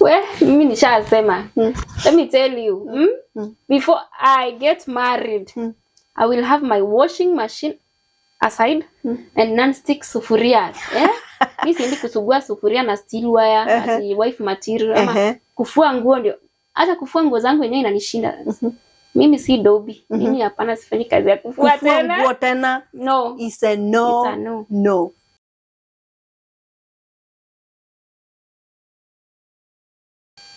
Well, mimi nishasema. Let me tell you, before I get married, I will have my washing machine aside and non-stick sufuria. Mimi siendi kusugua sufuria na steel wire ati wife material ama kufua nguo ndio. Hata kufua nguo zangu yenyewe inanishinda. Mimi si dobi. Mimi hapana sifanyi kazi ya kufua tena. Nguo tena? No. It's a no. It's a no. No.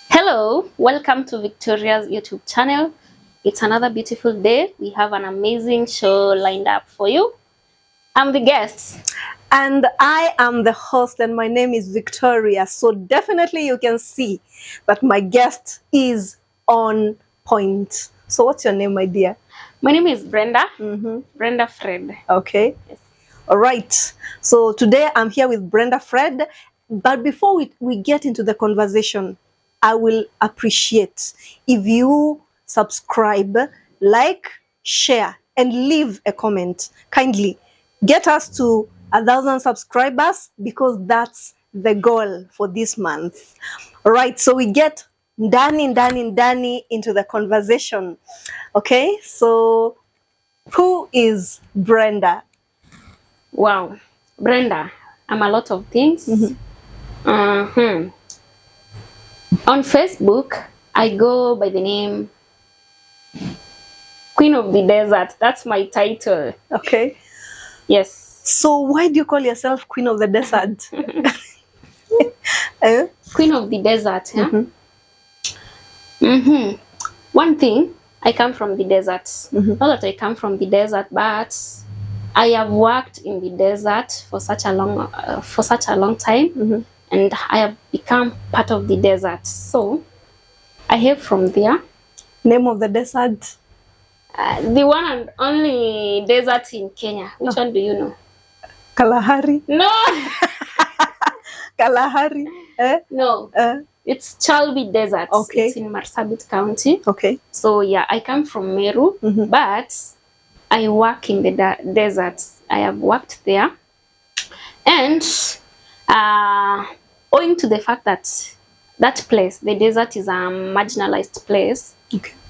Hello, welcome to Victoria's YouTube channel. It's another beautiful day. We have an amazing show lined up for you. I'm the guest. And I am the host, and my name is Victoria. So definitely you can see that my guest is on point. So what's your name, my dear? My name is Brenda. Brenda Fred. Okay. Yes. All right. So today I'm here with Brenda Fred. But before we get into the conversation, I will appreciate if you subscribe, like, share, and leave a comment. Kindly get us to 1,000 subscribers because that's the goal for this month. All right, so we get Dani into the conversation. Okay, so who is Brenda? Wow. Brenda, I'm a lot of things. On Facebook, I go by the name Queen of the Desert. That's my title. Okay. Yes. So why do you call yourself Queen of the Desert? Queen of the Desert. One thing, I come from the desert. Not that I come from the desert, but I have worked in the desert for such a long time. And I have become part of the desert. So, I hail from there. Name of the desert? The one and only desert in Kenya. Which one do you know? Kalahari? No! Kalahari? No. It's Chalbi Desert. Okay. It's in Marsabit County. Okay. So, yeah, I come from Meru, but I work in the desert. I have worked there. And owing to the fact that that place, the desert, is a marginalized place,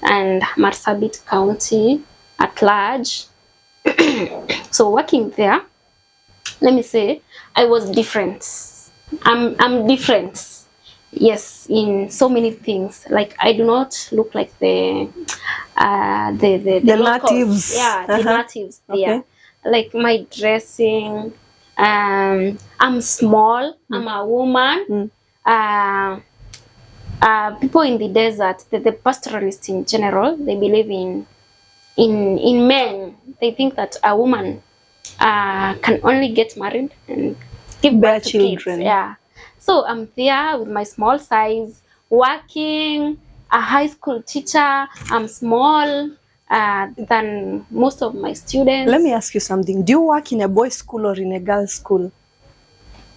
and Marsabit County at large. So working there, let me say, I was different. I'm different. Yes, in so many things. Like I do not look like the natives. Yeah, the natives there. Like my dressing. I'm small. I'm a woman. People in the desert, the pastoralists in general, they believe in men. They think that a woman can only get married and give birth to children. Kids. Yeah. So I'm there with my small size, working, a high school teacher. I'm small than most of my students. Let me ask you something. Do you work in a boys' school or in a girls' school?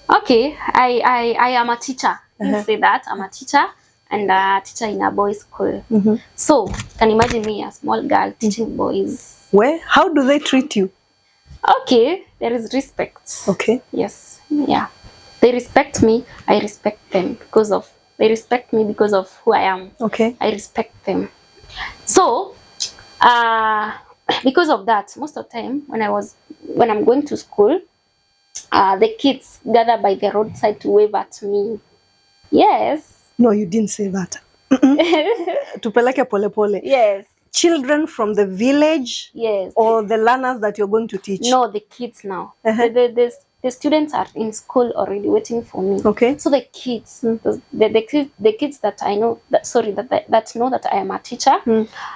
Okay, I am a teacher. Let's say that. I'm a teacher and a teacher in a boys' school. So, can you imagine me, a small girl, teaching boys? Where? How do they treat you? Okay, there is respect. Okay. Yes, yeah. They respect me, I respect them because of, they respect me because of who I am. Okay. I respect them. So, because of that, most of the time when I'm going to school, the kids gather by the roadside to wave at me. Yes. No, you didn't say that. Tupeleke pole pole. Yes. Children from the village? Yes. Or the learners that you're going to teach? No, the kids now. The students are in school already waiting for me. Okay. So the kids, the kids that I know, that know that I am a teacher,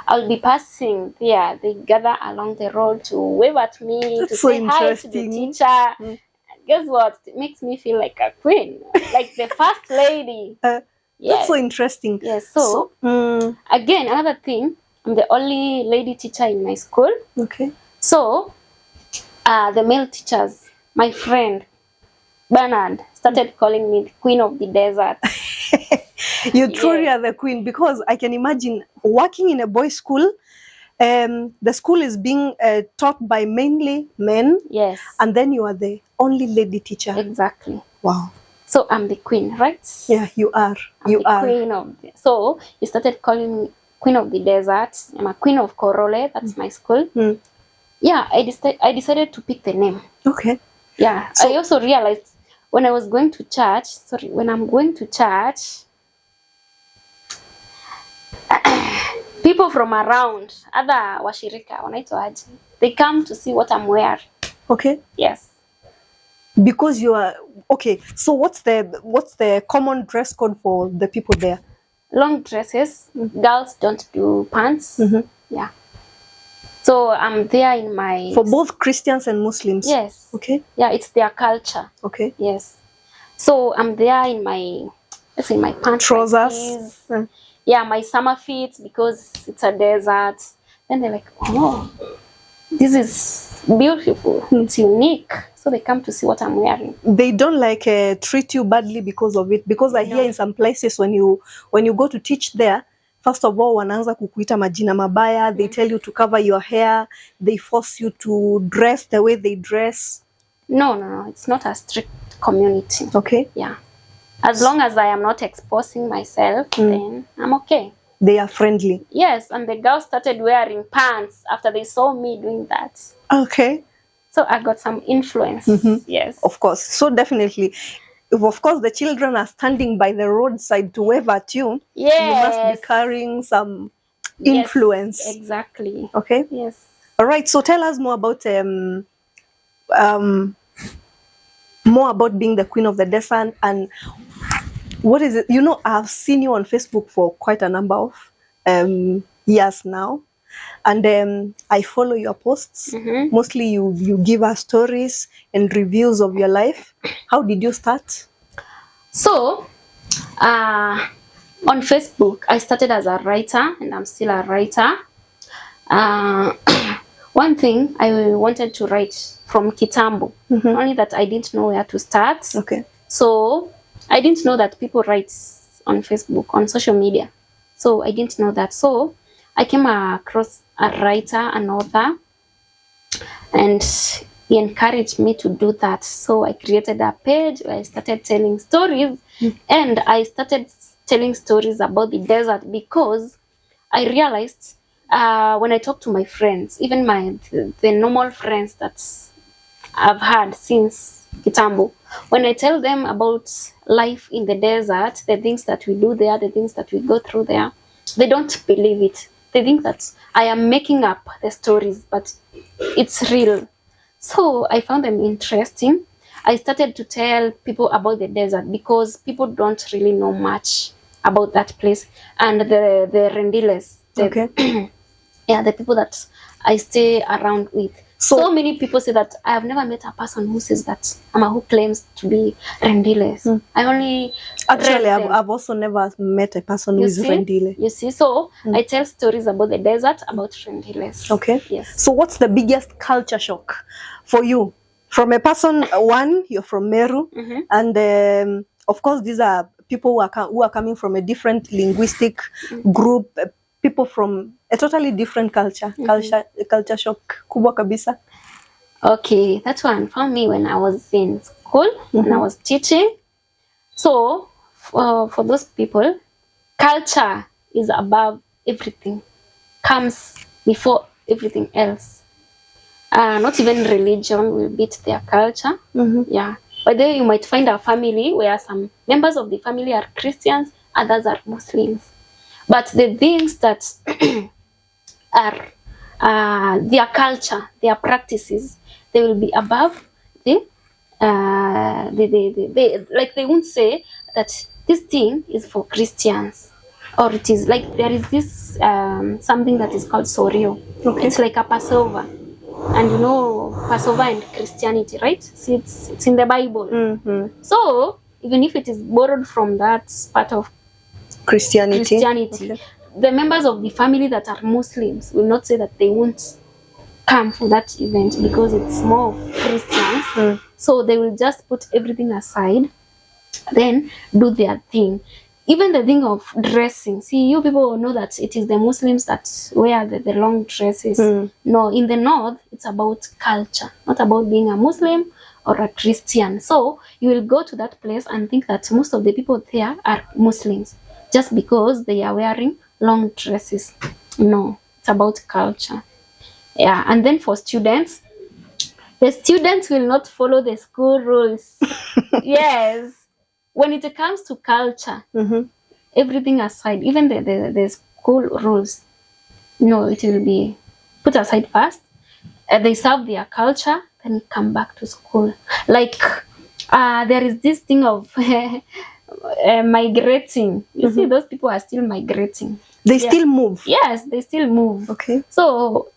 I'll be passing. Yeah, they gather along the road to wave at me, That's to so say hi to the teacher. Guess what? It makes me feel like a queen, like the first lady. Yes. That's so interesting. Yes. So again, another thing, I'm the only lady teacher in my school. Okay. So the male teachers, my friend Bernard, started calling me the Queen of the Desert. You truly are the queen, because I can imagine working in a boys' school. The school is being taught by mainly men. Yes. And then you are the only lady teacher. Exactly. Wow. So I'm the queen, right? Yeah, you are. I'm the queen of so you started calling me queen of the desert. I'm a queen of Korole. That's my school. Yeah, I decided to pick the name. Okay. Yeah, so I also realized when I was going to church. Sorry, when I'm going to church, people from around other washirika wanaitwa aje, they come to see what I'm wearing. Okay. Yes. Because you are okay. So what's the common dress code for the people there? Long dresses. Girls don't do pants. Yeah. So I'm there in my... For both Christians and Muslims? Yes. Okay. Yeah, it's their culture. Okay. Yes. So I'm there in my, let's say, my pants. Trousers. Yeah, my summer fit because it's a desert. Then they're like, oh, this is beautiful. It's unique. So they come to see what I'm wearing. They don't like treat you badly because of it. Because I hear in some places when you go to teach there, first of all, wanaanza kukuita majina mabaya. They tell you to cover your hair. They force you to dress the way they dress. No. It's not a strict community. Okay. Yeah. As long as I am not exposing myself, then I'm okay. They are friendly. Yes, and the girls started wearing pants after they saw me doing that. Okay. So I got some influence. Yes. Of course. So definitely. If of course the children are standing by the roadside to wave at you, yes, you must be carrying some influence. Yes, exactly. Okay. Yes. All right. So tell us more about being the queen of the desert and what is it? You know, I've seen you on Facebook for quite a number of years now. And I follow your posts. Mostly you give us stories and reviews of your life. How did you start? So, on Facebook, I started as a writer and I'm still a writer. One thing I wanted to write from Kitambo, only that I didn't know where to start. Okay. So, I didn't know that people write on Facebook, on social media. So, I didn't know that. So, I came across a writer, an author, and he encouraged me to do that. So I created a page where I started telling stories, and I started telling stories about the desert because I realized when I talk to my friends, even the normal friends that I've had since Kitambo, when I tell them about life in the desert, the things that we do there, the things that we go through there, they don't believe it. They think that I am making up the stories, but it's real. So I found them interesting. I started to tell people about the desert because people don't really know much about that place. And the Rendiles, yeah, the people that I stay around with. So many people say that I have never met a person who says that who claims to be Rendiles. I only actually I've also never met a person who is Rendile. You see, so I tell stories about the desert, about Rendiles. Okay. Yes. So what's the biggest culture shock for you? From a person, one, you're from Meru, and of course these are people who are coming from a different linguistic group. People from a totally different culture shock kubwa kabisa. Okay, that one found me when I was in school, when I was teaching. So for those people, culture is above everything, comes before everything else. Not even religion will beat their culture. Yeah, but then you might find a family where some members of the family are Christians, others are Muslims. But the things that are their culture, their practices, they will be above the like they won't say that this thing is for Christians, or it is like there is this something that is called Sorio. Okay. It's like a Passover, and you know Passover and Christianity, right? See, it's in the Bible. So even if it is borrowed from that part of Christianity. Okay. The members of the family that are Muslims will not say that they won't come for that event because it's more of Christians. So they will just put everything aside, then do their thing. Even the thing of dressing. See, you people know that it is the Muslims that wear the long dresses. No, in the north, it's about culture, not about being a Muslim or a Christian. So you will go to that place and think that most of the people there are Muslims just because they are wearing long dresses. No, it's about culture. Yeah, and then for students, the students will not follow the school rules. Yes, when it comes to culture, everything aside, even the school rules, no, it will be put aside first. They serve their culture, then come back to school. Like there is this thing of migrating. You see, those people are still migrating. They still move. Yes, they still move. Okay. So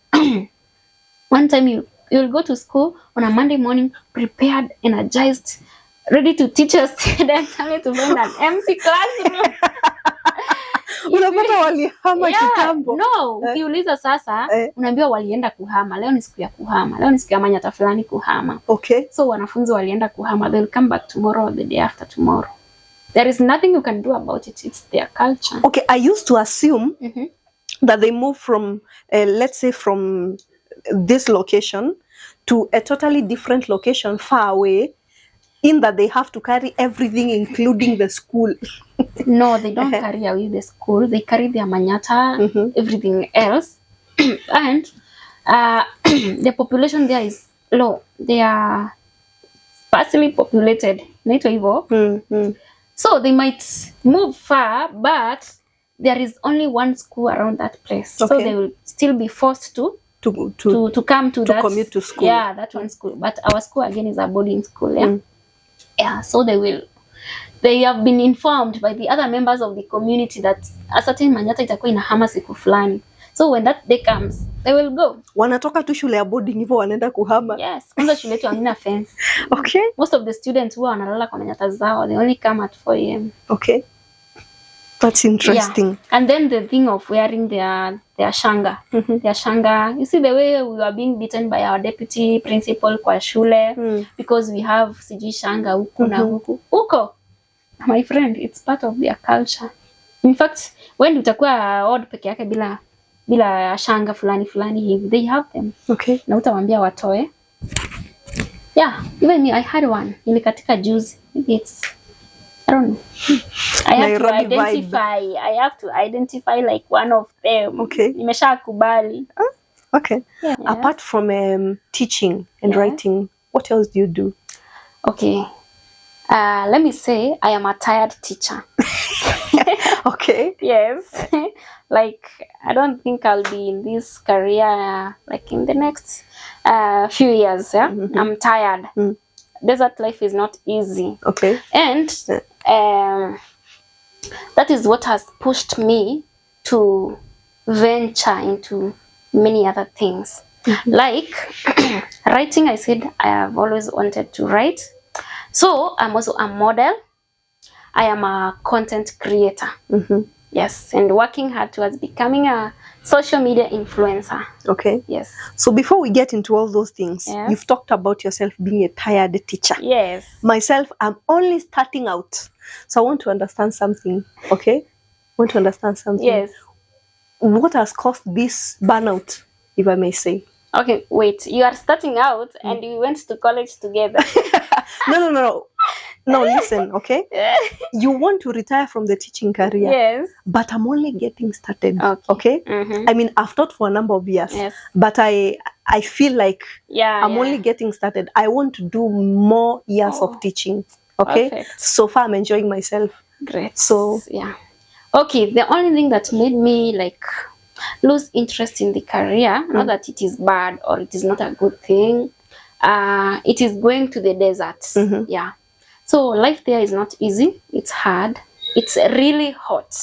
one time you'll go to school on a Monday morning, prepared, energized, ready to teach your students, only to find an empty classroom. Unapata walihama kitambo. No, ukiuliza sasa, unaambiwa walienda kuhama. Leo ni siku ya kuhama. Leo ni siku ya manyata fulani kuhama. Okay. So wanafunzi walienda kuhama. They'll come back tomorrow or the day after tomorrow. There is nothing you can do about it. It's their culture. Okay, I used to assume that they move from, let's say, from this location to a totally different location far away, in that they have to carry everything, including the school. No, they don't carry away the school. They carry their manyata, everything else. And the population there is low. They are sparsely populated. So they might move far, but there is only one school around that place. Okay. So they will still be forced to come to that, commute to school. Yeah, that one school. But our school again is a boarding school. Yeah. Yeah. So they have been informed by the other members of the community that a certain manyata itakuwa inahama siku fulani. So when that day comes, they will go. Wanatoka tu shule ya boarding hivyo wanaenda kuhama. Yes. Kwanza shule yetu hamna fence. Okay. Most of the students huwa wanalala kwa manyata zao. They only come at 4 a.m. Okay. That's interesting. Yeah. And then the thing of wearing their shanga. Their shanga. You see the way we were being beaten by our deputy principal kwa shule because we have siji shanga huku na huku. Huko. My friend, it's part of their culture. In fact, when utakuwa odd peke yake bila shanga fulani hivi, they have them. Okay. Na utawaambia watoe. Yeah, even me, I had one. Nilikatika juzi. It's, I don't know. I have to identify like one of them. Okay. Nimesha kubali. Okay. Yeah. Apart from teaching and writing, what else do you do? Okay. Let me say I am a tired teacher. Okay. Yes. Like, I don't think I'll be in this career like in the next few years. Yeah? I'm tired. Desert life is not easy. Okay. And that is what has pushed me to venture into many other things. Like writing, I said I have always wanted to write. So I'm also a model. I am a content creator. Yes, and working hard towards becoming a social media influencer. Okay. Yes. So before we get into all those things, you've talked about yourself being a tired teacher. Yes. Myself, I'm only starting out. So I want to understand something, okay? Yes. What has caused this burnout, if I may say? Okay, wait. You are starting out and we went to college together. No, listen, okay? You want to retire from the teaching career. Yes. But I'm only getting started. Okay? I mean, I've taught for a number of years. Yes. But I feel like I'm only getting started. I want to do more years of teaching. Okay? Perfect. So far, I'm enjoying myself. Great. So, yeah. Okay, the only thing that made me like lose interest in the career, not that it is bad or it is not a good thing, it is going to the desert. Yeah. So life there is not easy. It's hard. It's really hot.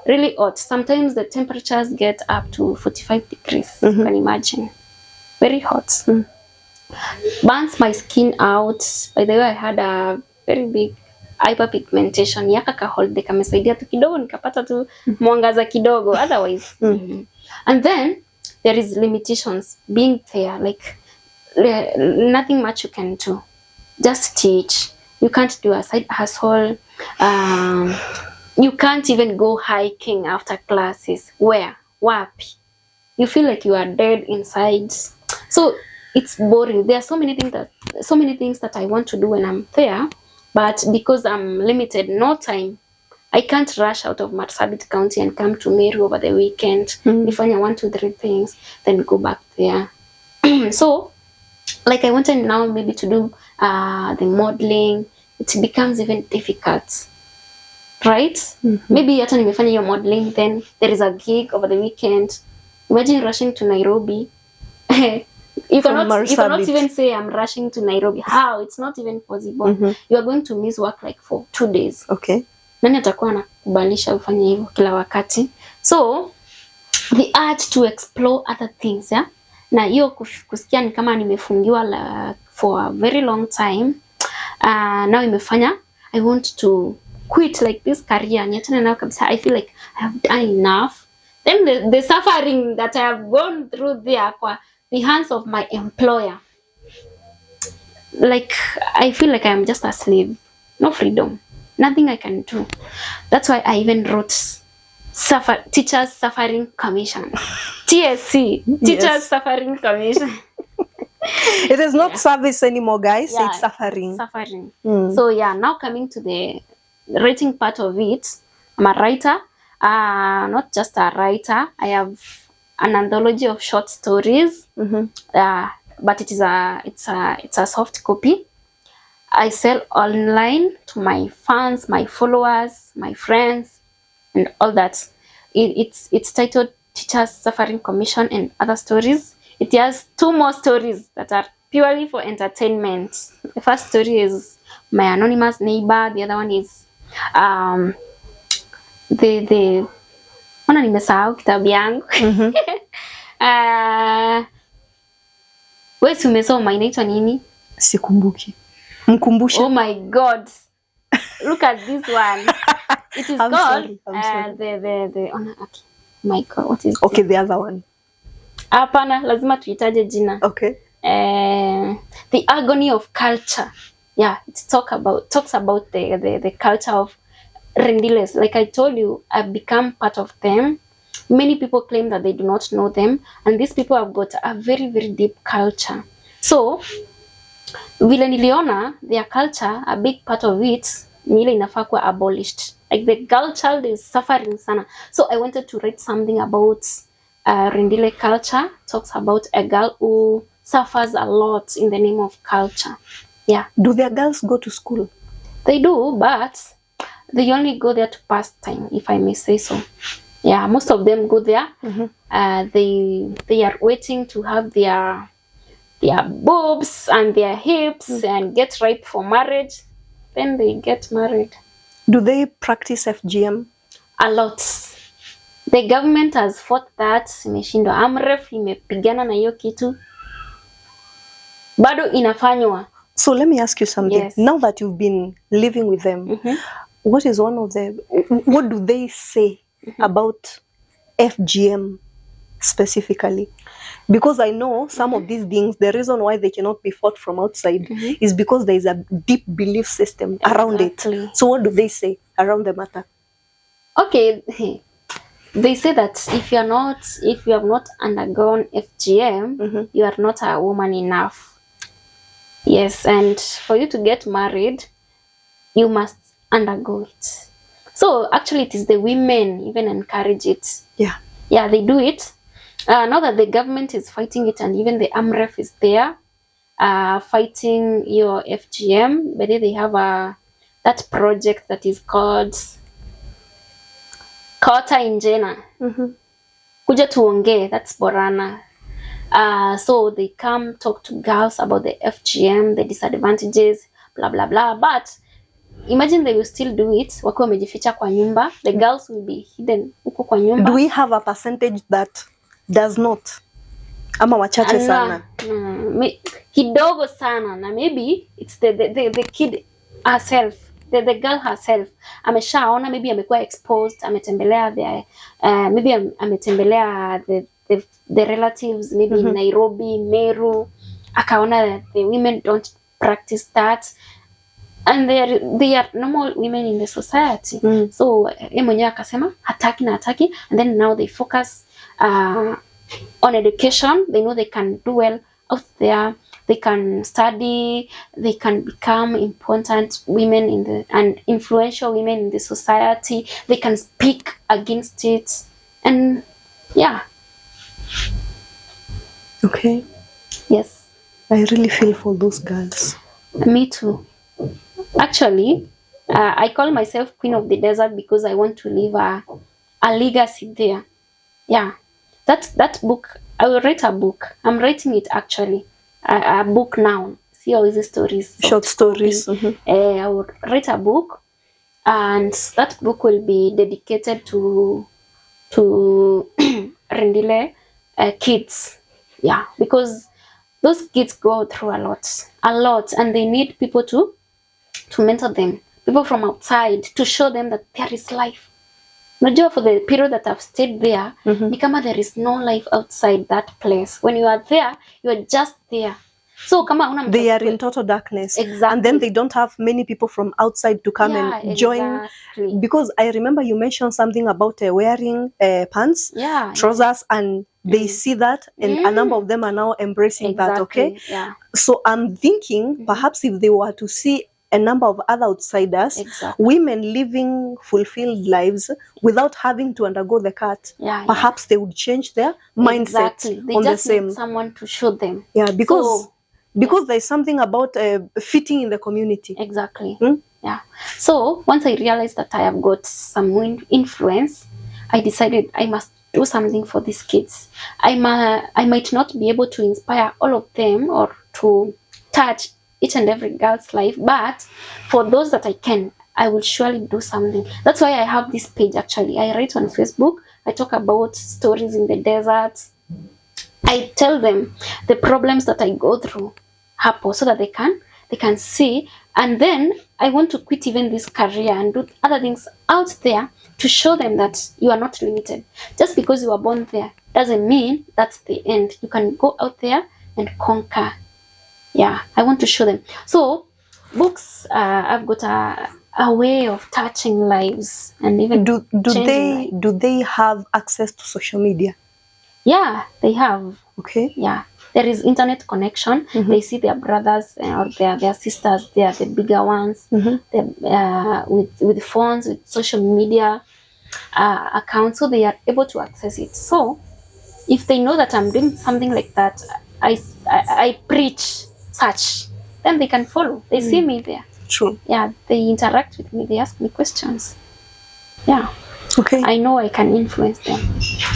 Really hot. Sometimes the temperatures get up to 45 degrees. You can imagine. Very hot. Burns my skin out. By the way, I had a very big hyperpigmentation. Yaka kaholde kamesaidia tu kidogo nikapata tu mwangaza kidogo. Otherwise. And then there is limitations being there. Like nothing much you can do. Just teach. You can't do a side hustle. You can't even go hiking after classes. Where? Wapi? You feel like you are dead inside. So it's boring. There are so many things that I want to do when I'm there, but because I'm limited, no time, I can't rush out of Marsabit County and come to Meru over the weekend. If I want 2, 3 things, then go back there. So, like I wanted now maybe to do the modeling. It becomes even difficult, right? Maybe hata nimefanya your modeling, then there is a gig over the weekend. Imagine rushing to Nairobi. You cannot even say I'm rushing to Nairobi. How? It's not even possible. You are going to miss work like for 2 days. Okay. Nani atakuwa anakubalisha ufanye hivyo kila wakati? So the urge to explore other things, yeah? Na hiyo kusikia ni kama nimefungiwa for a very long time. Now imefanya I want to quit like this career. Niachane nayo kabisa. I feel like I have done enough. Then the suffering that I have gone through there kwa the hands of my employer. Like I feel like I am just a slave. No freedom. Nothing I can do. That's why I even wrote Teachers Suffering Commission. TSC. Teachers Suffering Commission. It is not service anymore, guys. Yeah, it's suffering. Suffering. So yeah, now coming to the writing part of it, I'm a writer. Not just a writer. I have an anthology of short stories. But it's a soft copy. I sell online to my fans, my followers, my friends, and all that. It's titled Teachers Suffering Commission and Other Stories. It has 2 more stories that are purely for entertainment. The first story is My Anonymous Neighbor. The other one is nimesahau kitabu yangu. Wewe umesoma inaitwa nini? Sikumbuki. Mkumbushe. Oh my God. Look at this one. It is I'm called sorry. the okay. My God, what is Okay, the other one. Hapana, lazima tuitaje jina. Okay. The Agony of Culture. Yeah, it talks about the culture of Rendiles. Like I told you, I've become part of them. Many people claim that they do not know them, and these people have got a very, very deep culture. So vile niliona their culture, a big part of it ni ile inafaa kuwa abolished. Like the girl child is suffering sana. So I wanted to write something about Rendile culture. Talks about a girl who suffers a lot in the name of culture. Yeah. Do their girls go to school? They do, but they only go there to pass time, if I may say so. Yeah, most of them go there. They are waiting to have their boobs and their hips and get ripe for marriage. Then they get married. Do they practice FGM? A lot. The government has fought that. Imeshindwa. AMREF imepigana na hiyo kitu. Bado inafanywa. So let me ask you something. Yes. Now that you've been living with them, what do they say about FGM specifically? Because I know some of these things, the reason why they cannot be fought from outside is because there is a deep belief system around it. So what do they say around the matter? Okay, they say that if you have not undergone FGM, you are not a woman enough. Yes, and for you to get married, you must undergo it. So actually it is the women even encourage it. Yeah, they do it. Now that the government is fighting it and even the AMREF is there fighting your FGM, but they have that project that is called Kota Injena. Kuja tuongee, that's Borana. So they come talk to girls about the FGM, the disadvantages, blah blah blah. But imagine they will still do it wakiwa wamejificha kwa nyumba. The girls will be hidden huko kwa nyumba. Do we have a percentage that does not? Ama wachache sana? Kidogo sana. Na maybe it's the kid herself, the girl herself. Ameshaona, maybe amekuwa exposed, ametembelea maybe ametembelea the relatives, maybe in Nairobi, Meru, akaona that the women don't practice that. And they are normal women in the society. So mwenyewe akasema hataki, and then now they focus on education. They know they can do well out there. They can study, they can become important women and influential women in the society. They can speak against it. And yeah. Okay. Yes. I really feel for those girls. Me too. Actually, I call myself Queen of the Desert because I want to leave a legacy there. Yeah. That book, I will write a book. I'm writing it actually. A book now. See all these stories. Short stories. I will write a book, and that book will be dedicated to Rendile kids. Yeah, because those kids go through a lot, and they need people to mentor them, people from outside, to show them that there is life. Najua for the period that I've stayed there, ni kama there is no life outside that place. When you are there, you are just there. So kama they are in total darkness. Exactly. And then they don't have many people from outside to come and join. Exactly. Because I remember you mentioned something about wearing pants, trousers, and they see that, and a number of them are now embracing that, okay? Yeah. So I'm thinking perhaps if they were to see a number of other outsiders, women living fulfilled lives without having to undergo the cut, perhaps they would change their mindset They on just the same. Need someone to show them. Yeah, because there's something about fitting in the community. Exactly. Yeah. So once I realized that I have got some influence, I decided I must do something for these kids. I might not be able to inspire all of them or to touch each and every girl's life, but for those that I can, I will surely do something. That's why I have this page actually. I write on Facebook. I talk about stories in the deserts. I tell them the problems that I go through happen so that they can see. And then I want to quit even this career and do other things out there to show them that you are not limited. Just because you were born there doesn't mean that's the end. You can go out there and conquer. Yeah, I want to show them. So books, I've got a way of touching lives and even do they have access to social media? Yeah, they have. Okay. Yeah, there is internet connection. They see their brothers or their sisters. They are the bigger ones. With phones, with social media accounts, so they are able to access it. So if they know that I'm doing something like that, I preach such, then they can follow. They see me there. True. Yeah, they interact with me. They ask me questions. Yeah. Okay. I know I can influence them.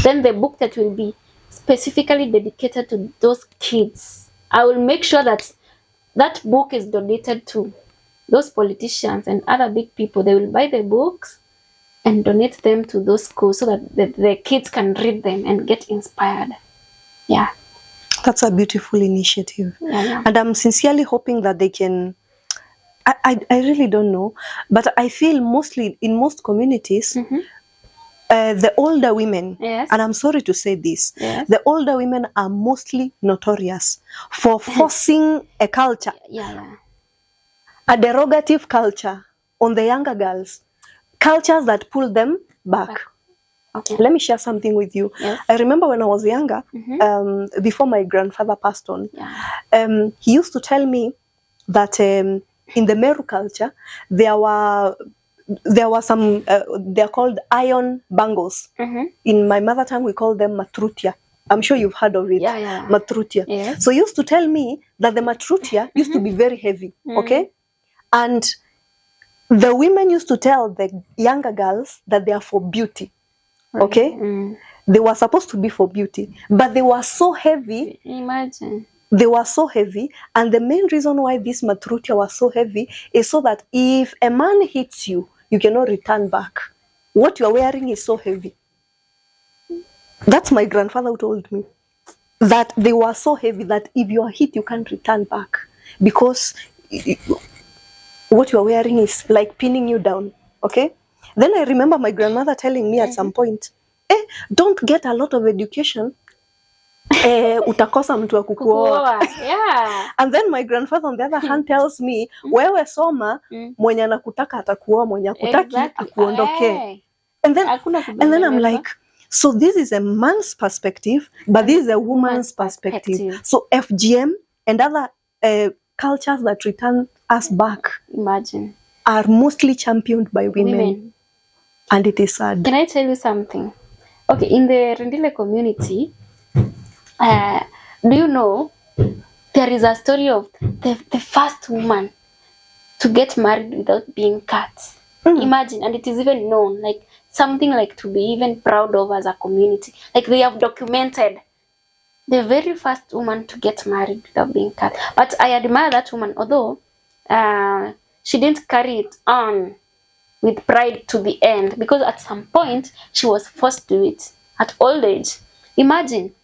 Then the book that will be specifically dedicated to those kids, I will make sure that that book is donated to those politicians and other big people. They will buy the books and donate them to those schools so that the kids can read them and get inspired. Yeah. That's a beautiful initiative. Yeah. And I'm sincerely hoping that they can, I really don't know, but I feel mostly in most communities, the older women, and I'm sorry to say this, the older women are mostly notorious for forcing a culture, a derogative culture on the younger girls, cultures that pull them back. Okay. Let me share something with you. Yes. I remember when I was younger, before my grandfather passed on, he used to tell me that in the Meru culture, there were some, they're called iron bangles. In my mother tongue, we call them matrutia. I'm sure you've heard of it. Matrutia. Yes. So he used to tell me that the matrutia used to be very heavy, okay? And the women used to tell the younger girls that they are for beauty. Okay, they were supposed to be for beauty, but they were so heavy. Imagine. They were so heavy, and the main reason why this matrutia was so heavy is so that if a man hits you, you cannot return back. What you are wearing is so heavy. That's my grandfather who told me that they were so heavy that if you are hit, you can't return back because what you are wearing is like pinning you down. Okay. Then I remember my grandmother telling me at some point, don't get a lot of education. Utakosa mtu wa kukuoa. Yeah. And then my grandfather on the other hand tells me, wewe soma, mwenye anakutaka atakuoa, mwenye akutaki akuondoke. And then I'm like, So this is a man's perspective, but this is a woman's perspective. So FGM and other cultures that return us back, imagine, are mostly championed by women. And it is sad. Can I tell you something? Okay, in the Rendile community, do you know there is a story of the first woman to get married without being cut? Imagine, and it is even known, like something like to be even proud of as a community. Like they have documented the very first woman to get married without being cut. But I admire that woman, although she didn't carry it on with pride to the end, because at some point she was forced to do it at old age. Imagine,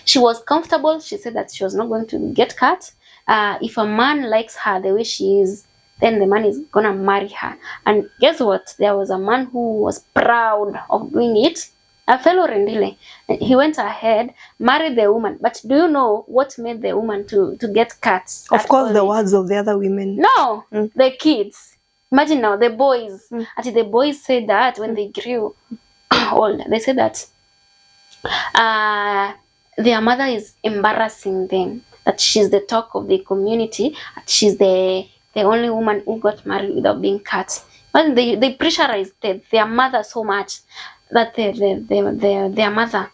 she was comfortable. She said that she was not going to get cut. If a man likes her the way she is, then the man is gonna marry her. And guess what? There was a man who was proud of doing it, a fellow Rendile. He went ahead, married the woman. But do you know what made the woman to get cut? Of course, the words of the other women. No, the kids. Imagine now, the boys. Actually, the boys said that when they grew old, they said that their mother is embarrassing them, that she's the talk of the community, that she's the only woman who got married without being cut. But they pressurized their mother so much that their mother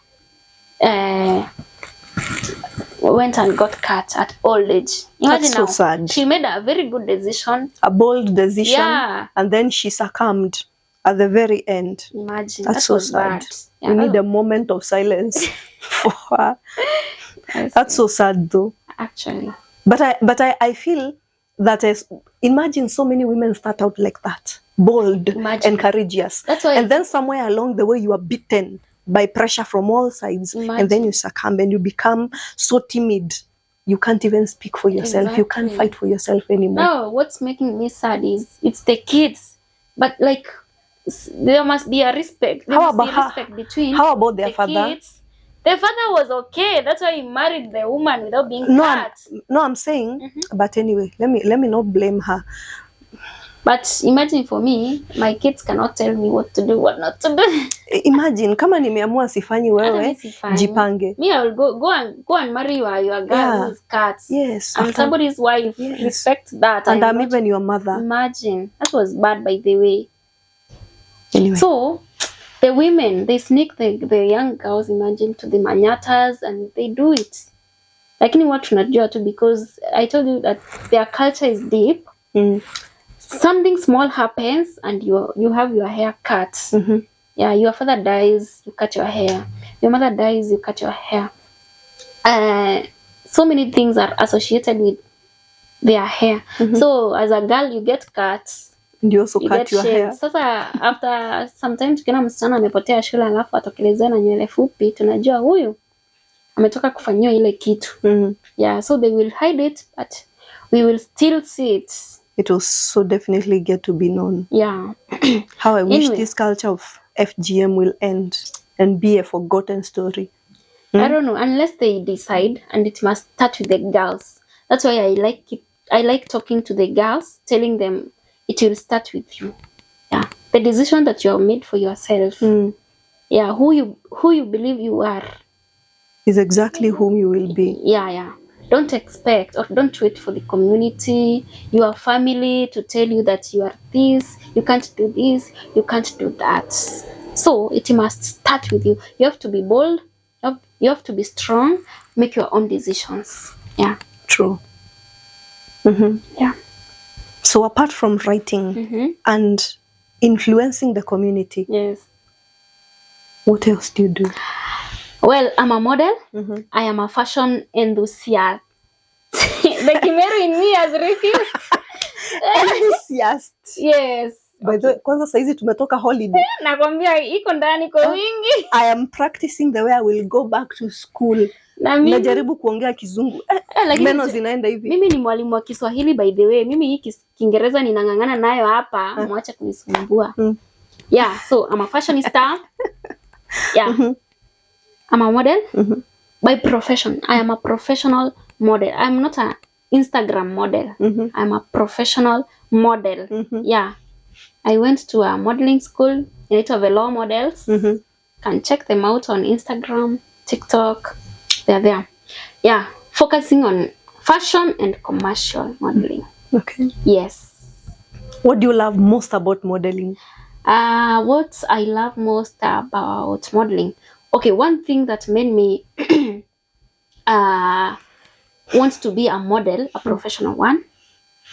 went and got cut at old age. Imagine. That's so sad. She made a very good decision. A bold decision. Yeah. And then she succumbed at the very end. Imagine. That's so sad. Yeah, we need a moment of silence for her. That's so sad though. Actually. But I feel that imagine so many women start out like that. Bold and courageous. That's why. And then somewhere along the way you are beaten by pressure from all sides. And then you succumb and you become so timid. You can't even speak for yourself. Exactly. You can't fight for yourself anymore. No, what's making me sad is it's the kids. But like, there must be a respect. There must be respect between their father? Kids. The father was okay. That's why he married the woman without being cut. No, I'm saying, but anyway, let me not blame her. But imagine for me, my kids cannot tell me what to do, what not to do. Imagine, kama nimeamua sifanyi wewe, jipange. Me, I will go and marry your girl who's cut. Yes. I'm somebody's wife. Yes. Respect that. And I'm even your mother. Imagine. That was bad, by the way. Anyway. So, the women, they sneak the young girls, imagine, to the manyatas, and they do it. Lakini what tunajua tu, because I told you that their culture is deep. Something small happens and you have your hair cut. Yeah, your father dies, you cut your hair. Your mother dies, you cut your hair. So many things are associated with their hair. So as a girl, you get cut. And you also cut your hair. Sasa after some time tukiona msichana amepotea shule alafu atokelezea na nywele fupi, tunajua huyu ametoka kufanyiwa ile kitu. Yeah, so they will hide it, but we will still see it. It will so definitely get to be known. Yeah. How I wish this culture of FGM will end and be a forgotten story. I don't know, unless they decide, and it must start with the girls. That's why I like talking to the girls, telling them it will start with you. Yeah. The decision that you have made for yourself. Yeah, who you believe you are is exactly whom you will be. Yeah. Don't expect or don't wait for the community, your family to tell you that you are this, you can't do this, you can't do that. So it must start with you. You have to be bold, you have to be strong, make your own decisions. Yeah. True. Yeah. So apart from writing and influencing the community, yes, what else do you do? Well, I'm a model. I am a fashion enthusiast. The Kimeru in me has refused. Enthusiast. Yes. By the way, kwanza saizi tumetoka holiday. Nakwambia iko ndani kwa wingi. I am practicing the way I will go back to school. Najaribu kuongea Kizungu. Meno zinaenda hivi. Mimi ni mwalimu wa Kiswahili, by the way. Mimi hii Kiingereza ninang'ang'ana nayo hapa, mwacha kunisumbua. Yeah, so I'm a fashionista. Yeah. I'm a model by profession. I am a professional model. I'm not an Instagram model. I'm a professional model. Yeah. I went to a modeling school. Inaitwa Velo Models. can check them out on Instagram, TikTok. They're there. Yeah, focusing on fashion and commercial modeling. Okay. Yes. What do you love most about modeling? What I love most about modeling. Okay, one thing that made me want to be a model, a professional one.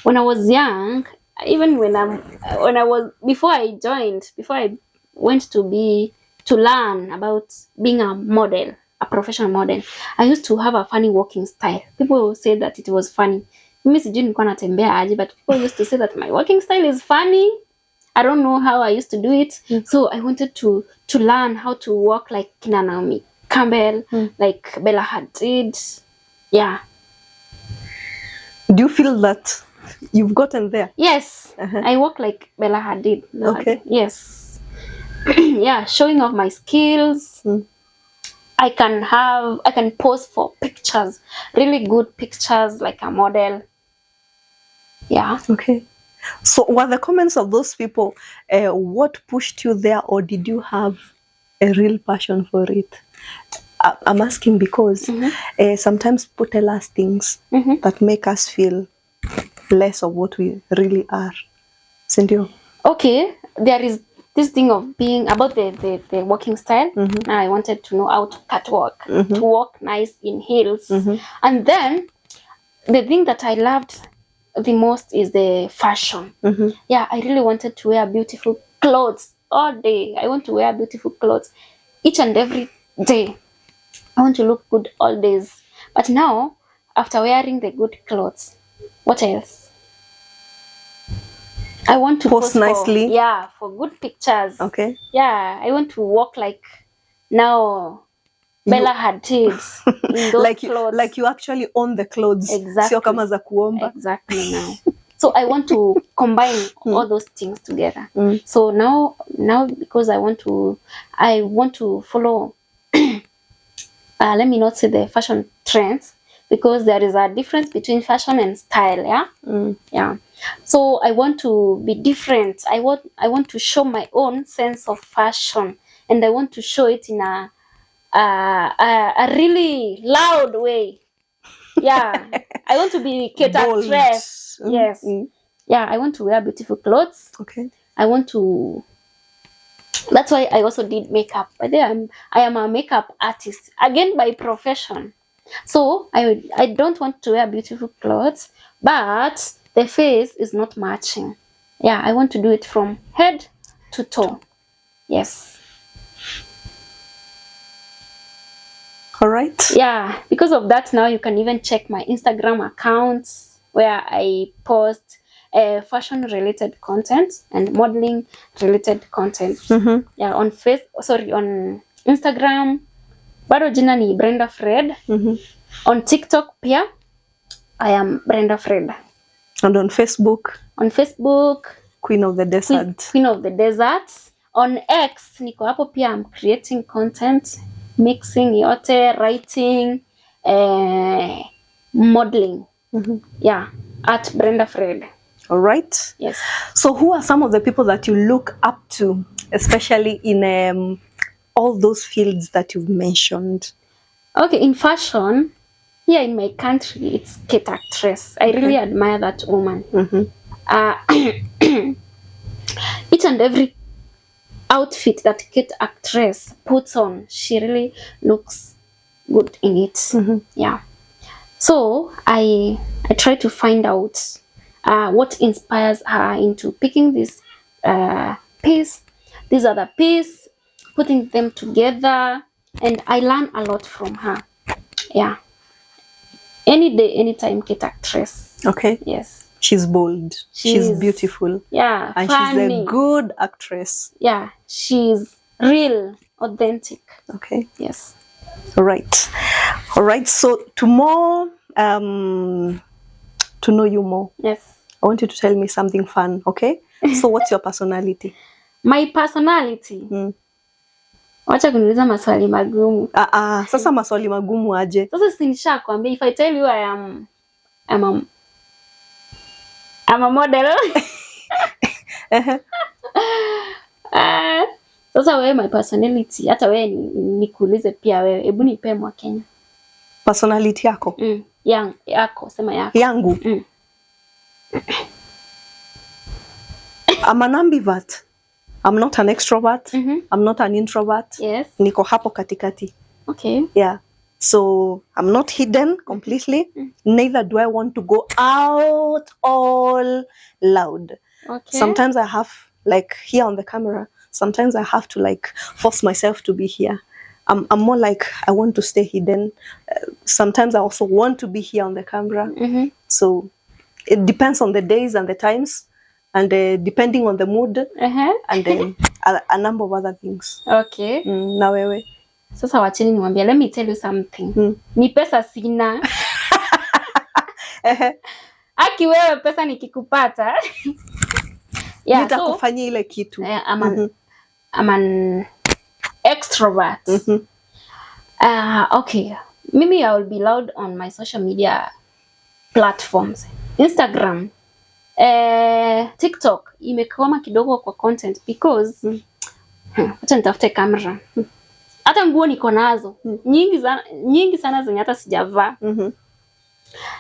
When I was young, even before I went to learn about being a model, a professional model, I used to have a funny walking style. People say that it was funny. Mimi sijui nilikuwa natembea aje, but people used to say that my walking style is funny. I don't know how I used to do it. So I wanted to learn how to walk like kina Naomi Campbell, like Bella Hadid. Yeah. Do you feel that you've gotten there? Yes. I walk like Bella Hadid. Okay. Yes. Yeah, showing off my skills. I can pose for pictures, really good pictures like a model. Yeah. Okay. So were the comments of those people what pushed you there, or did you have a real passion for it? I'm asking because sometimes people tell us things that make us feel less of what we really are. Sindio? Okay, there is this thing of being about the walking style. I wanted to know how to catwalk, to walk nice in heels. And then the thing that I loved the most is the fashion. Yeah, I really wanted to wear beautiful clothes all day. I want to wear beautiful clothes each and every day. I want to look good all days. But now, after wearing the good clothes, what else? I want to post nicely. For good pictures. Okay. Yeah, I want to walk like now Bella Hadid in those clothes. Like you actually own the clothes. Exactly. Sio kama za kuomba. Exactly now. So I want to combine all those things together. So now because I want to follow let me not say the fashion trends, because there is a difference between fashion and style. Yeah. So I want to be different. I want to show my own sense of fashion, and I want to show it in a really loud way. Yeah. I want to be Kate actress. Yes. Yeah, I want to wear beautiful clothes. Okay. That's why I also did makeup. But then I am a makeup artist, again by profession. So I don't want to wear beautiful clothes, but the face is not matching. Yeah, I want to do it from head to toe. Yes. All right. Yeah, because of that, now you can even check my Instagram accounts where I post fashion related content and modeling related content. Yeah, on Instagram bado jina ni Brenda Fred. On TikTok pia I am Brenda Fred. And on Facebook Queen of the Desert. Queen of the Desert. On X niko hapo pia, I'm creating content, mixing yote, writing, modeling. Yeah, at Brenda Fred. All right. Yes. So who are some of the people that you look up to, especially in all those fields that you've mentioned? Okay, in fashion, here in my country, it's Kate actress. I really admire that woman. Each and every outfit that Kate actress puts on, she really looks good in it. Yeah. So I try to find out what inspires her into picking this piece, these other piece, putting them together, and I learn a lot from her. Yeah. Any day, anytime, Kate actress. Okay. Yes. She's bold. She's beautiful. Yeah. And funny. She's a good actress. Yeah. She's real, authentic. Okay. Yes. All right. So to more, to know you more. Yes. I want you to tell me something fun. Okay. So what's your personality? My personality. Wacha kuniuliza maswali magumu. Sasa maswali magumu aje? Sasa si nishakwambia, if I tell you I'm a model. Sasa wewe my personality, hata wewe nikuulize pia wewe, hebu nipe Mkenya. Personality yako? Yako, sema yako. Yangu? I'm an ambivert. I'm not an extrovert. I'm not an introvert. Yes. Niko hapo katikati. Okay. Yeah. So I'm not hidden completely. Neither do I want to go out all loud. Okay. Sometimes I have, like here on the camera, sometimes I have to like force myself to be here. I'm more like I want to stay hidden. Sometimes I also want to be here on the camera. So it depends on the days and the times, and depending on the mood, and then a number of other things. Okay. Na wewe? Sasa wacheni niwaambie, let me tell you something. Ni pesa sina. Aki wewe pesa nikikupata. Yeah, nitakufanyia ile kitu. I'm an extrovert. Okay. Maybe I will be loud on my social media platforms. Instagram, TikTok imekoma kidogo kwa content because acha nitafute camera. Hata nguo niko nazo nyingi sana zenye hata sijavaa.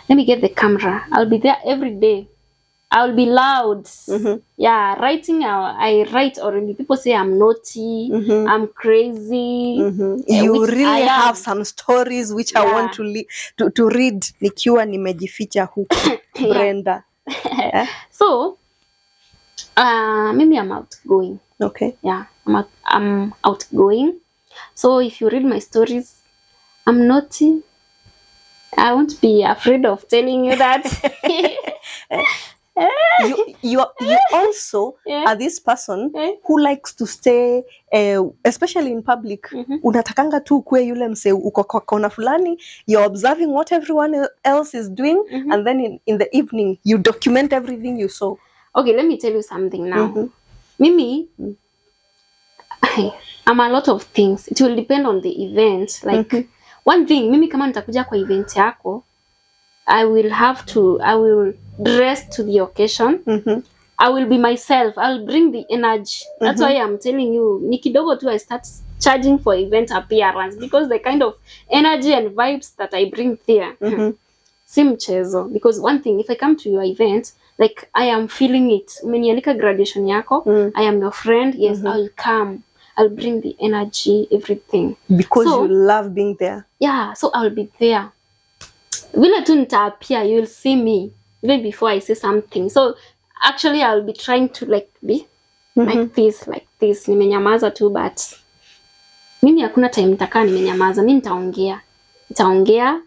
Let me get the camera. I'll be there every day. I'll be loud. Yeah, writing. I write already. People say I'm naughty. I'm crazy. You really have some stories which I want to read. Nikiwa nimejificha huku, Brenda. So, maybe I'm outgoing. Okay. Yeah, I'm outgoing. So if you read my stories, I'm naughty. I won't be afraid of telling you that. You also are this person who likes to stay, especially in public. Unatakanga tu ukue yule mse uko kwa kona fulani, you're observing what everyone else is doing, and then in the evening you document everything you saw. Okay, let me tell you something now. Mimi, I'm a lot of things. It will depend on the event. Like one thing, mimi kama nitakuja kwa event yako, I will dress to the occasion. I will be myself. I'll bring the energy. That's why I'm telling you, nikidogo tu I start charging for event appearance, because the kind of energy and vibes that I bring there. Si mchezo. Because one thing, if I come to your event, like I am feeling it. Umenialika graduation yako, I am your friend. Yes, I'll come. I'll bring the energy, everything. Because you love being there. Yeah, so I'll be there. Vile tu nitaapia, you'll see me even before I say something. So actually I'll be trying to like be like this. Nimenyamaza tu, but mimi hakuna time nitakaa nimenyamaza. Mimi nitaongea.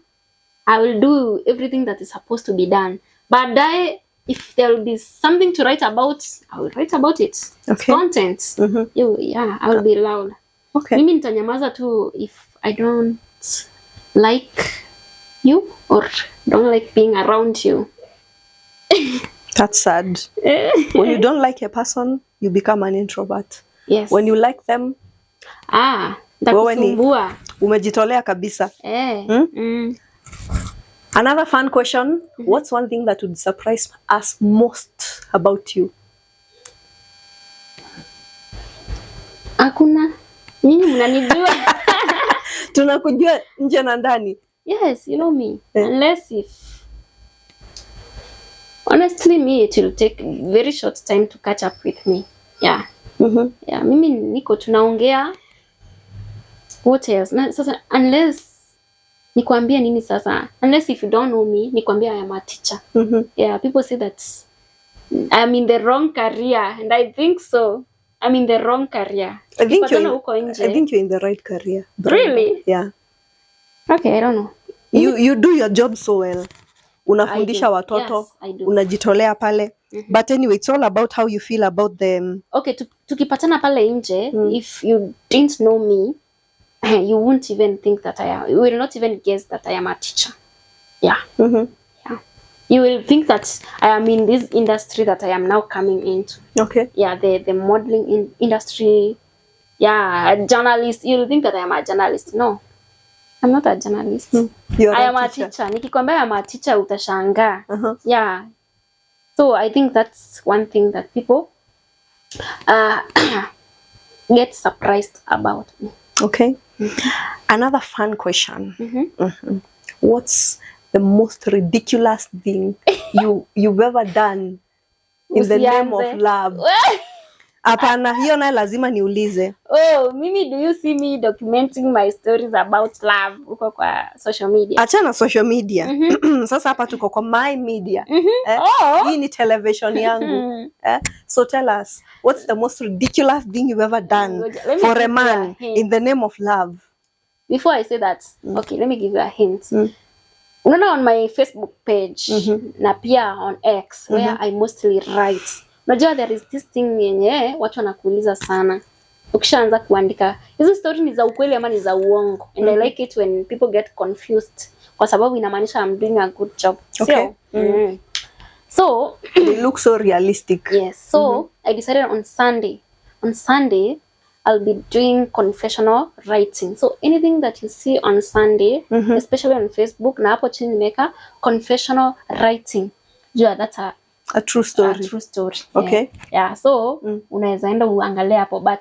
I will do everything that is supposed to be done. Baadaye, if there will be something to write about, I will write about it. Okay. Content. Yeah, I will be loud. Okay. Mimi nitanyamaza tu if I don't like you or don't like being around you. That's sad. When you don't like a person, you become an introvert. Yes. When you like them, nitakusumbua. Umejitolea kabisa. Another fun question. What's one thing that would surprise us most about you? Hakuna. Nyinyi mnanijua. Tunakujua nje na ndani. Yes, you know me. Unless if... Honestly, me, it will take a very short time to catch up with me. Yeah. Yeah, mimi niko tunaongea. What else? Sasa, unless... Nikwambia nini sasa? Unless if you don't know me, nikwambia I am a teacher. Yeah, people say that I'm in the wrong career, and I think so. I'm in the wrong career. I think you're in the right career. Really? Yeah. Okay, I don't know. You do your job so well. Unafundisha watoto, yes, I do. Unajitolea pale. But anyway, it's all about how you feel about them. Okay, tukipatana pale nje, if you didn't know me, you won't even think that you will not even guess that I am a teacher. Yeah. Yeah. You will think that I am in this industry that I am now coming into. Okay. Yeah, the modeling industry. Yeah, a journalist. You will think that I am a journalist. No, I'm not a journalist. I am a teacher. Nikikwambia I am a teacher, utashangaa. Yeah. So I think that's one thing that people get surprised about me. Okay. Another fun question. What's the most ridiculous thing you've ever done in the name of love? Hapana, hiyo naye lazima niulize. Oh, Mimi, do you see me documenting my stories about love uko kwa social media? Achana social media. Sasa hapa tuko kwa my media. Hii ni television yangu. So tell us, what's the most ridiculous thing you've ever done for a man in the name of love? Before I say that, okay, let me give you a hint. Unaona on my Facebook page na pia on X where I mostly write. Unajua there is this thing yenye watu wanakuuliza sana. Ukishaanza kuandika, hizo story ni za ukweli ama ni za uongo? And I like it when people get confused kwa sababu inamaanisha I'm doing a good job. Okay. So they look so realistic. Yes. So I decided on Sunday I'll be doing confessional writing. So anything that you see on Sunday, especially on Facebook, na hapo chini nimeka confessional writing. Yeah, that's a true story. A true story. Okay. Yeah. So unaweza enda uangalie hapo, but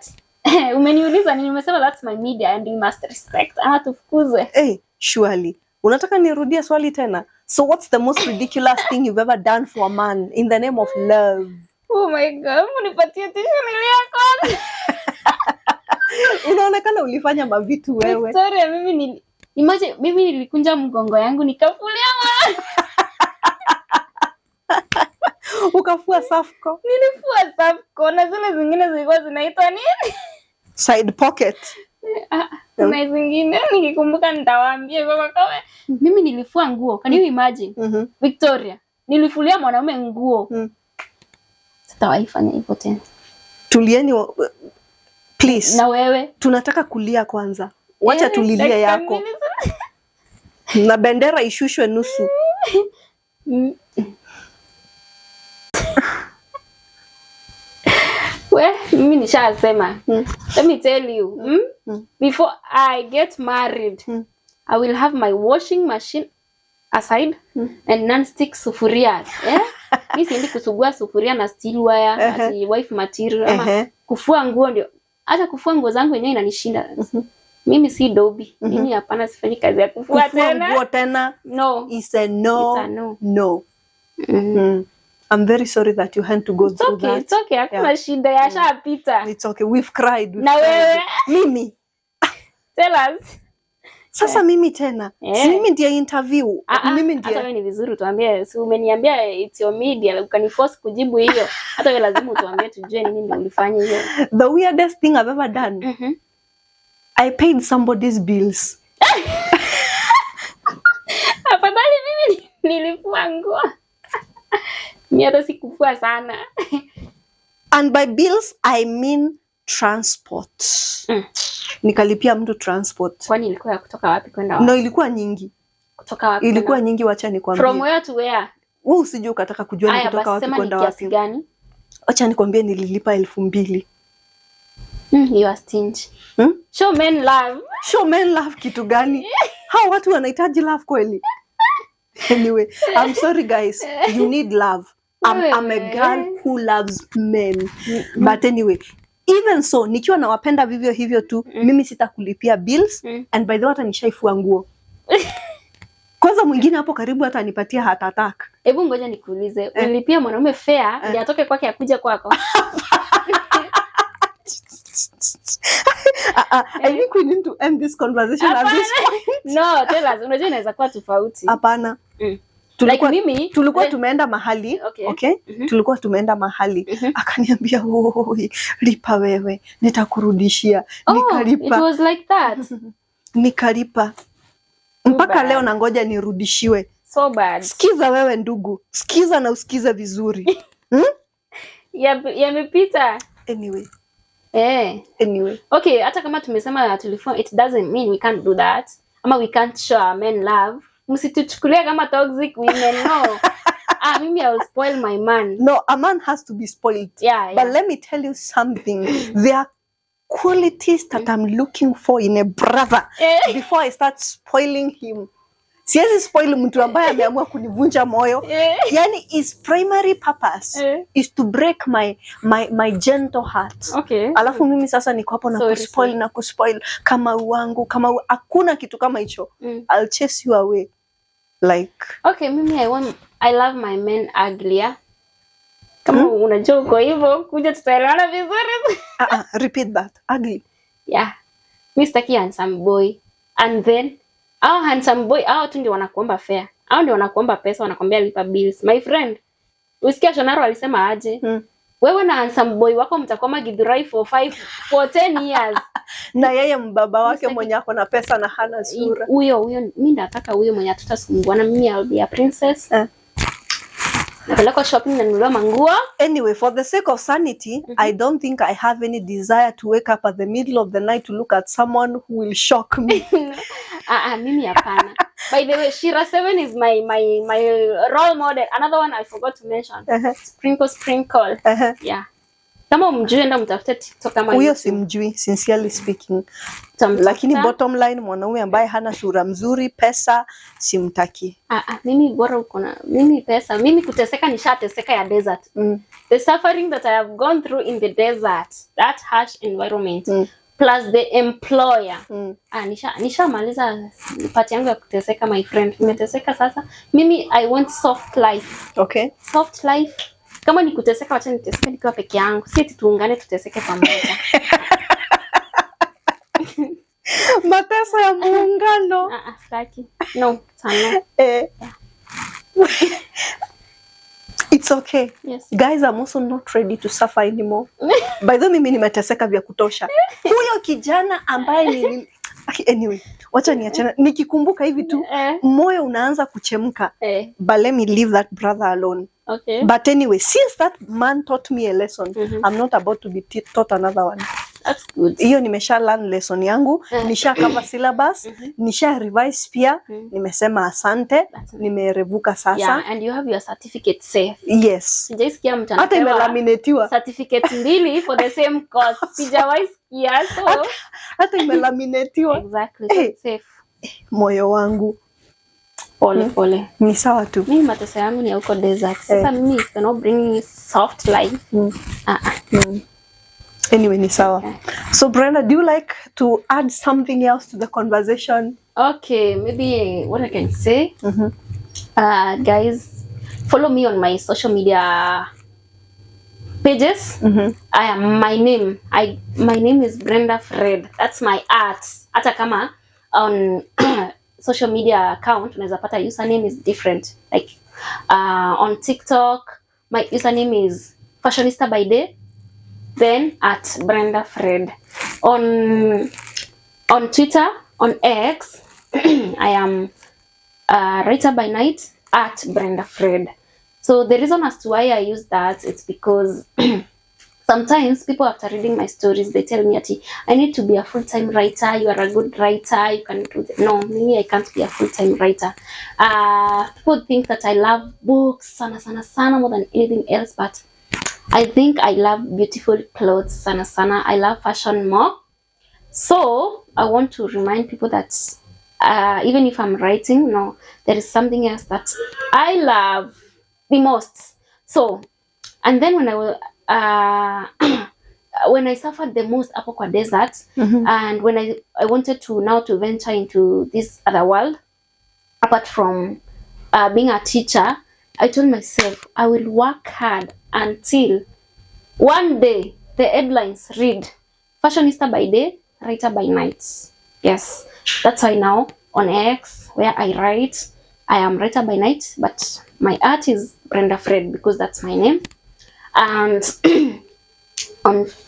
umeniuliza nini, nimesema that's my media and you must respect. Ama tufukuze. Hey, surely. Unataka nirudie swali tena? So what's the most ridiculous thing you've ever done for a man in the name of love? Oh my God, unipatie tishu niliako. Unaonekana ulifanya mavitu wewe. Victoria, mimi nilikunja mgongo yangu nikafulia mwana. Ukafua safko. Nilifua safko na zile zingine zilikuwa zinaitwa nini? Side pocket. Na zingine nikikumbuka nitawaambia kwa kama mimi nilifua nguo. Can you imagine? Victoria, nilifulia mwanaume nguo. Sitawaifanya hivyo tena. Tulieni please. Na wewe tunataka kulia kwanza. Wacha tulilie yako. Na bendera ishushwe nusu. Well, mimi nishasema. Let me tell you, before I get married, I will have my washing machine aside and non-stick sufurias. Mimi siendi kusugua sufuria na steel wire ati wife material ama kufua nguo ndio. Hata kufua nguo zangu yenyewe inanishinda. Mimi si dobi. Mimi hapana, sifanyi kazi ya kufua tena. Kufua tena? No. It's a no. It's a no. No. I'm very sorry that you had to go through that. It's okay. Hakuna shida, yashapita. It's okay. We've cried. Na wewe? Mimi. Tell us. Sasa mimi tena. Si mimi ndiye interview. Mimi ndiye. Hata wewe ni vizuri tuambie. Si umeniambia it's your media, ukaniforce kujibu hiyo. Hata wewe lazima utuambie tujue nini ndio ulifanya hiyo. The weirdest thing I've ever done. I paid somebody's bills. Afadhali mimi nilifua nguo. Mimi hata sikufua sana. And by bills I mean transport. Nikalipia mtu transport. Kwani ilikuwa ya kutoka wapi kwenda wapi? No, ilikuwa nyingi. Kutoka wapi? Ilikuwa nyingi, wacha nikwambie. From where to where? Wewe usije ukataka kujua ni kutoka wapi kwenda wapi. Gani? Acha nikwambie nililipa 2,000. You are stingy. Show men love. Show men love kitu gani? Hao watu wanahitaji love kweli? Anyway, I'm sorry guys. You need love. I'm a girl who loves men. But anyway, even so, nikiwa nawapenda vivyo hivyo tu, mimi sitakulipia bills and by the way hata nishaifua nguo. Kwanza mwingine hapo karibu hata anipatia heart attack. Hebu ngoja nikuulize, ulilipia mwanaume fare ndio atoke kwake akuje kwako? I think we need to end this conversation at this point. No, tell us. Unajua inaweza kuwa tofauti. Hapana. Like mimi tulikuwa tumeenda mahali, okay? Tulikuwa tumeenda mahali. Akaniambia, "Oi, lipa wewe, nitakurudishia." Nikalipa. It was like that. Nikalipa. Mpaka leo na ngoja nirudishiwe. So bad. Sikiza wewe ndugu. Sikiza na usikize vizuri. Yamepita. Anyway. Anyway. Okay, hata kama tumesema tulifua, it doesn't mean we can't do that. Ama we can't show our men love. Msituchukulie kama toxic women, no. Mimi I will spoil my man. No, a man has to be spoiled. Yeah. But let me tell you something. There are qualities that I'm looking for in a brother before I start spoiling him. Siwezi spoil mtu ambaye ameamua kunivunja moyo. Yani his primary purpose is to break my gentle heart. Okay. Alafu mimi sasa niko hapo na kuspoil kama wangu, kama hakuna kitu kama hicho. I'll chase you away. Like, okay, mimi I love my men uglier. Kama unajua uko hivyo, kuja tutaelewana vizuri. Repeat that. Ugly. Yeah. Mimi sitaki handsome boy. And then handsome boy, tu ndio wanakuomba fare. Hao ndio wanakuomba pesa, wanakwambia lipa bills. My friend, usikia Shonaro alisema aje? Wewe na handsome boy wako mtakoma Githurai for 10 years. Na yeye mbaba wake mwenye ako na pesa na hana sura. Huyo mimi nataka huyo mwenye tutasumbuana. Mimi I'll be a princess. Napeleka shopping na nunua manguo. Anyway, for the sake of sanity, I don't think I have any desire to wake up at the middle of the night to look at someone who will shock me. Mimi hapana. By the way, Shira 7 is my role model. Another one I forgot to mention. Sprinkle. Yeah. Kama umjui enda mtafute TikTok kama hiyo. Huyo simjui, sincerely speaking. Lakini bottom line, mwanaume ambaye hana sura mzuri, pesa, simtaki. Mimi bora uko na mimi pesa. Mimi kuteseka nishateseka ya desert. The suffering that I have gone through in the desert, that harsh environment, plus the employer. Nishamaliza part yangu ya kuteseka, my friend. Nimeteseka sasa. Mimi I want soft life. Okay. Soft life. Kama ni kuteseka, wacha niteseke nikiwa peke yangu. Si eti tuungane tuteseke pamoja. Mateso ya muungano. Sitaki. No, sana. It's okay. Yes. Guys, I'm also not ready to suffer anymore. By the way, mimi nimeteseka vya kutosha. Huyo kijana ambaye ni anyway, wacha niachana. Nikikumbuka hivi tu, moyo unaanza kuchemka. But let me leave that brother alone. Okay. But anyway, since that man taught me a lesson, I'm not about to be taught another one. That's good. Hiyo nimesha learn lesson yangu, nisha cover syllabus, nisha revise pia, nimesema asante, nimerevuka sasa. Yeah, and you have your certificate safe. Yes. Sijaisikia mtu hata imelaminatiwa certificate 2 for the same course. Sijawahi sikia so. Hata imelaminatiwa. Exactly. Safe. Moyo wangu. Pole. Ni sawa tu. Mimi mateso yangu ni huko desert. Sasa mimi cannot bring soft life. Anyway, ni sawa. Okay. So Brenda, do you like to add something else to the conversation? Okay, maybe what I can say. Guys, follow me on my social media pages. My name is Brenda Fred. That's my art. Hata kama on social media account unaweza pata username is different. Like on TikTok, my username is Fashionista by Day, then at Brenda Fred. On Twitter, on X, I am writer by night at Brenda Fred. So the reason as to why I use that, it's because sometimes people after reading my stories, they tell me, I need to be a full-time writer. You are a good writer. You can do that. No, me, I can't be a full-time writer. People think that I love books, sana more than anything else. But I think I love beautiful clothes, sana. I love fashion more. So I want to remind people that even if I'm writing, no, there is something else that I love the most. So, and then when I will, when I suffered the most up kwa desert, and when I wanted to now to venture into this other world, apart from being a teacher, I told myself I will work hard until one day the headlines read Fashionista by Day, Writer by Night. Yes, that's why now on X, where I write, I am writer by night, but my art is Brenda Fred because that's my name. And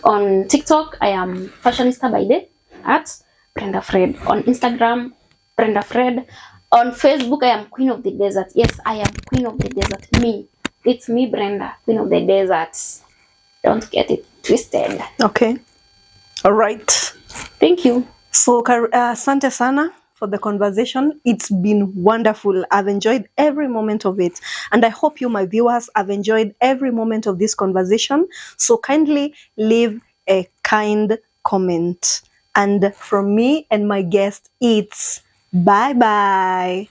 on TikTok, I am Fashionista by Day at Brenda Fred. On Instagram, Brenda Fred. On Facebook, I am Queen of the Desert. Yes, I am Queen of the Desert. Me. It's me, Brenda, Queen of the Desert. Don't get it twisted. Okay. All right. Thank you. So, asante sana for the conversation. It's been wonderful. I've enjoyed every moment of it. And I hope you, my viewers, have enjoyed every moment of this conversation. So kindly leave a kind comment. And from me and my guest, it's bye-bye.